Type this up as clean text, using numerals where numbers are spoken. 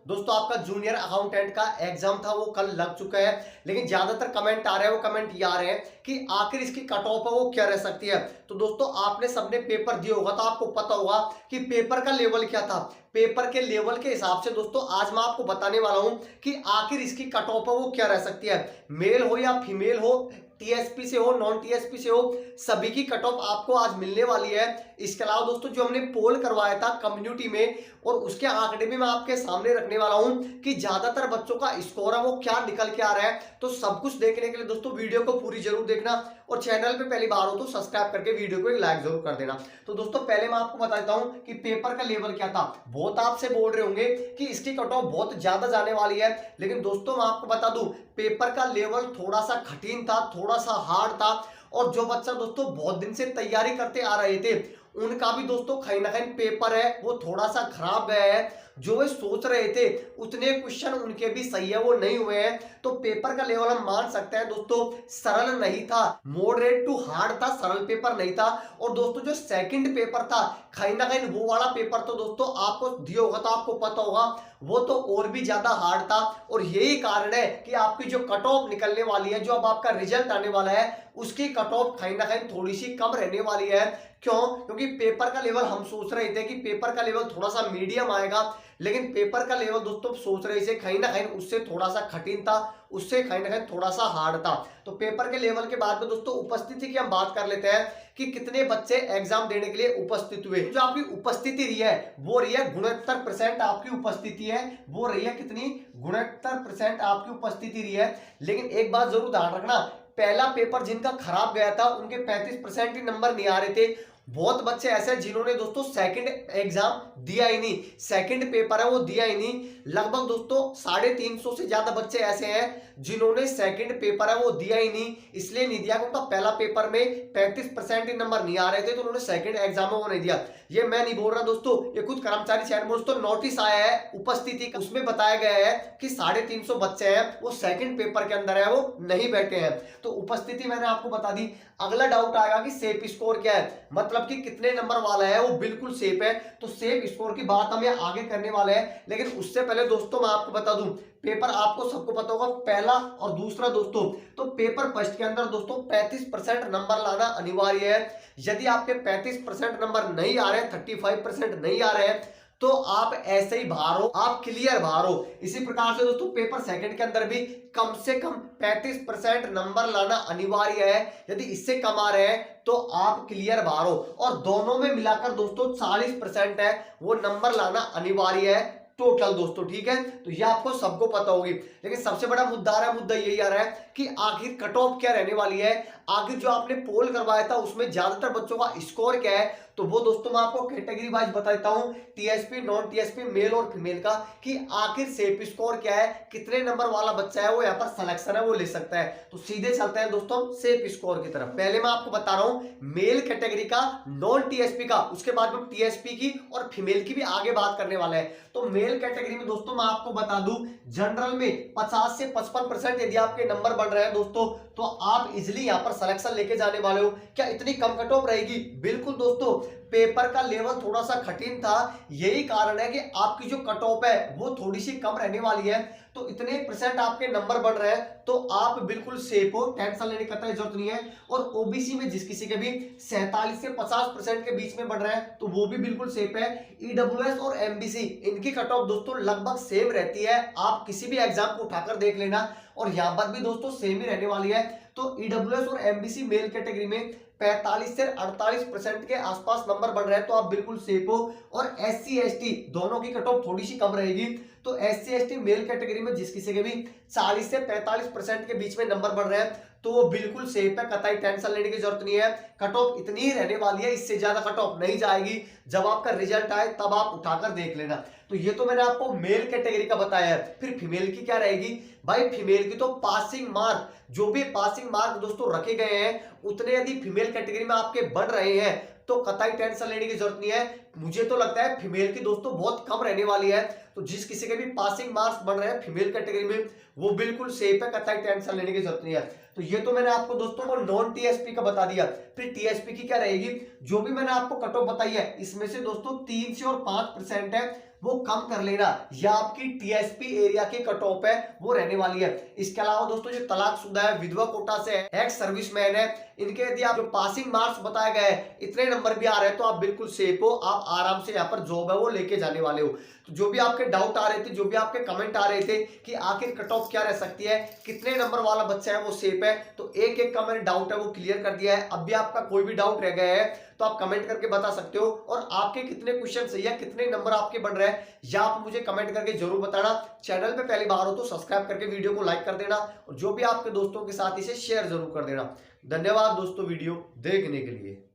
दोस्तों आपका junior accountant का एग्जाम था वो कल लग चुका है, लेकिन ज्यादातर कमेंट आ रहे हैं, वो कमेंट ये आ रहे हैं कि आखिर इसकी कट ऑफ है वो क्या रह सकती है। तो दोस्तों आपने सबने पेपर दिया होगा तो आपको पता होगा कि पेपर का लेवल क्या था। पेपर के लेवल के हिसाब से दोस्तों आज मैं आपको बताने वाला हूं कि आखिर इसकी कट ऑफ है वो क्या रह सकती है। मेल हो या फीमेल हो, टीएसपी से हो, नॉन टीएसपी से हो, सभी की कट ऑफ आपको आज मिलने वाली है। इसके अलावा दोस्तों जो हमने पोल करवाया था कम्युनिटी में और उसके आंकड़े भी मैं आपके सामने रखने वाला हूं कि ज्यादातर बच्चों का स्कोर है वो क्या निकल के आ रहा है। तो सब कुछ देखने के लिए दोस्तों वीडियो को पूरी जरूर देखना और चैनल पे पहली बार हो तो सब्सक्राइब करके वीडियो को एक लाइक जरूर कर देना। तो दोस्तों पहले मैं आपको बता देता हूं कि पेपर का लेवल क्या था। बहुत आपसे बोल रहे होंगे कि इसकी कट ऑफ बहुत ज्यादा जाने वाली है, लेकिन दोस्तों मैं आपको बता दूं पेपर का लेवल थोड़ा सा कठिन था, थोड़ा सा हार्ड था। और जो बच्चा दोस्तों बहुत दिन से तैयारी करते आ रहे थे उनका भी दोस्तों कहीं ना कहीं पेपर है वो थोड़ा सा खराब गया है। जो वे सोच रहे थे उतने क्वेश्चन उनके भी सही है वो नहीं हुए हैं। तो पेपर का लेवल हम मान सकते हैं दोस्तों सरल नहीं था, मॉडरेट टू हार्ड था, सरल पेपर नहीं था। और दोस्तों जो सेकंड पेपर था कहीं ना कहीं वो वाला पेपर तो दोस्तों आपको दिया होगा तो आपको पता होगा वो तो और भी ज्यादा हार्ड था। और यही कारण है कि आपकी जो कट ऑफ निकलने वाली है, जो अब आपका रिजल्ट आने वाला है, उसकी कट ऑफ कहीं ना कहीं थोड़ी सी कम रहने वाली है। क्यों? क्योंकि पेपर का लेवल हम सोच रहे थे कि पेपर का लेवल थोड़ा सा मीडियम आएगा, लेकिन पेपर का लेवल दोस्तों सोच रहे थे कहीं ना कहीं उससे थोड़ा सा कठिन था, उससे कहीं ना कहीं थोड़ा सा हार्ड था। तो पेपर के लेवल के बाद में दोस्तों उपस्थिति की हम बात कर लेते हैं कि कितने बच्चे एग्जाम देने के लिए उपस्थित हुए। जो आपकी उपस्थिति रही है वो रही है 69% आपकी उपस्थिति है, वो रही है कितनी? 69% आपकी उपस्थिति रही है। लेकिन एक बात जरूर ध्यान रखना, पहला पेपर जिनका खराब गया था उनके 35% ही नंबर नहीं आ रहे थे। बहुत बच्चे ऐसे हैं जिन्होंने दोस्तों सेकंड एग्जाम दिया ही नहीं, सेकंड पेपर है वो दिया ही नहीं। लगभग दोस्तों 350 से ज्यादा बच्चे ऐसे हैं जिन्होंने सेकंड पेपर है वो दिया ही नहीं। इसलिए नहीं दिया क्योंकि पहला पेपर में 35% ही नंबर नहीं आ रहे थे तो उन्होंने सेकंड एग्जाम में वो नहीं दिया। ये मैं नहीं बोल रहा दोस्तों, ये खुद कर्मचारी चयन बोर्ड दोस्तों नोटिस आया है उपस्थिति का, उसमें बताया गया है कि 350 बच्चे हैं वो सेकंड पेपर के अंदर है वो नहीं बैठे हैं। तो उपस्थिति मैंने आपको बता दी। अगला डाउट आएगा कि सेफ स्कोर क्या है, मतलब कि कितने नंबर वाला है वो बिल्कुल सेफ है। तो सेफ स्कोर की बात हम यहाँ आगे करने वाले हैं, लेकिन उससे पहले दोस्तों मैं आपको बता दूं पेपर आपको सबको पता होगा पहला और दूसरा दोस्तों। तो पेपर फर्स्ट के अंदर दोस्तों 35% नंबर लाना अनिवार्य है। यदि आपके 35% नंबर नहीं आ रहे हैं, 35% नहीं आ रहे हैं, तो आप ऐसे ही बाहर हो, आप क्लियर बाहर हो। इसी प्रकार से दोस्तों पेपर सेकंड के अंदर भी कम से कम 35% नंबर लाना अनिवार्य है। यदि इससे कम आ रहे हैं तो आप क्लियर बाहर हो। और दोनों में मिलाकर दोस्तों 40% है वो नंबर लाना अनिवार्य है टोटल दोस्तों, ठीक है। तो ये आपको सबको पता होगी, लेकिन सबसे बड़ा मुद्दा यही आ रहा है कि आखिर कट ऑफ क्या रहने वाली है। आखिर जो आपने पोल करवाया था उसमें ज्यादातर बच्चों का स्कोर क्या है, तो वो दोस्तों मैं आपको कैटेगरी वाइज बता देता हूं, टीएसपी, नॉन टीएसपी, मेल और फीमेल का, कि आखिर सेफ स्कोर क्या है, कितने नंबर वाला बच्चा है वो यहाँ पर सिलेक्शन है वो ले सकता है। तो सीधे चलते हैं दोस्तों सेफ स्कोर की तरफ। पहले मैं आपको बता रहा हूं मेल कैटेगरी का, नॉन टीएसपी का, उसके बाद में टीएसपी की और फीमेल की भी आगे बात करने वाला है। तो मेल कैटेगरी में दोस्तों मैं आपको बता दूं जनरल में 50 से 55% यदि आपके नंबर बढ़ रहे हैं दोस्तों तो आप इजिली यहां पर सिलेक्शन लेके जाने वाले हो। क्या इतनी कम कट ऑफ रहेगी? बिल्कुल दोस्तों, पेपर का लेवल थोड़ा सा कठिन था, यही कारण है कि आपकी जो कट ऑफ है वो थोड़ी सी कम रहने वाली है। तो इतने परसेंट आपके नंबर बढ़ रहे हैं तो आप बिल्कुल सेफ हो, टेंशन लेने की कतई जरूरत नहीं है। और ओबीसी में जिस किसी के भी 47 से 50% के बीच में बढ़ रहा है तो वो भी बिल्कुल सेफ है। ईडब्ल्यूएस और एमबीसी इनकी कट ऑफ दोस्तों लगभग सेम रहती है, आप किसी भी एग्जाम को उठाकर देख लेना और यहां पर भी दोस्तों सेम ही रहने वाली है। तो ईडब्ल्यूएस और एमबीसी मेल कैटेगरी में 45 से 48% के आसपास नंबर बढ़ रहे हैं तो आप बिल्कुल सेफ हो। और एससी एसटी दोनों की कट ऑफ थोड़ी सी कम रहेगी। तो एससी एसटी मेल कैटेगरी में जिस किसी के भी 40 से 45% के बीच में नंबर बढ़ रहे हैं तो वो बिल्कुल सेफ है, कतई टेंशन लेने की जरूरत नहीं है। कट ऑफ इतनी ही रहने वाली है, इससे ज्यादा कट ऑफ नहीं जाएगी। जब आपका रिजल्ट आए तब आप उठाकर देख लेना। तो ये तो मैंने आपको मेल कैटेगरी का बताया है। फिर फीमेल की क्या रहेगी भाई? फीमेल की तो पासिंग मार्क, जो भी पासिंग मार्क दोस्तों रखे गए हैं उतने यदि फीमेल कैटेगरी में आपके बढ़ रहे हैं तो कतई टेंशन लेने की जरूरत नहीं है। मुझे तो लगता है फीमेल की दोस्तों बहुत कम रहने वाली है। तो जिस किसी के भी पासिंग मार्क्स बढ़ रहे हैं फीमेल कैटेगरी में वो बिल्कुल सेफ है, कतई टेंशन लेने की जरूरत नहीं है। तो ये तो मैंने आपको दोस्तों को नॉन टीएसपी का बता दिया। फिर टीएसपी की क्या रहेगी? जो भी मैंने आपको कट ऑफ बताई है इसमें से दोस्तों 3 से और 5% है वो कम कर लेना। या आपकी टीएसपी एरिया की कट ऑफ है वो रहने वाली है। इसके अलावा दोस्तों जो तलाकशुदा है, विधवा कोटा से है, एक्स सर्विसमैन है, इनके यदि आप जो पासिंग मार्क्स बताए गए इतने नंबर भी आ रहे हैं तो आप बिल्कुल सेफ हो, आप आराम से यहाँ पर जॉब है वो लेके जाने वाले हो। तो जो भी आपके डाउट आ रहे थे, जो भी आपके कमेंट आ रहे थे कि आखिर कट ऑफ क्या रह सकती है, कितने नंबर वाला बच्चा है वो सेफ है, तो एक एक का मैंने डाउट है वो क्लियर कर दिया है। अब भी आपका कोई भी डाउट रह गया है तो आप कमेंट करके बता सकते हो, और आपके कितने क्वेश्चन सही है, कितने नंबर आपके बन रहे हैं, या आप मुझे कमेंट करके जरूर बताना। चैनल पे पहली बार हो तो सब्सक्राइब करके वीडियो को लाइक कर देना, और जो भी आपके दोस्तों के साथ इसे शेयर जरूर कर देना। धन्यवाद दोस्तों वीडियो देखने के लिए।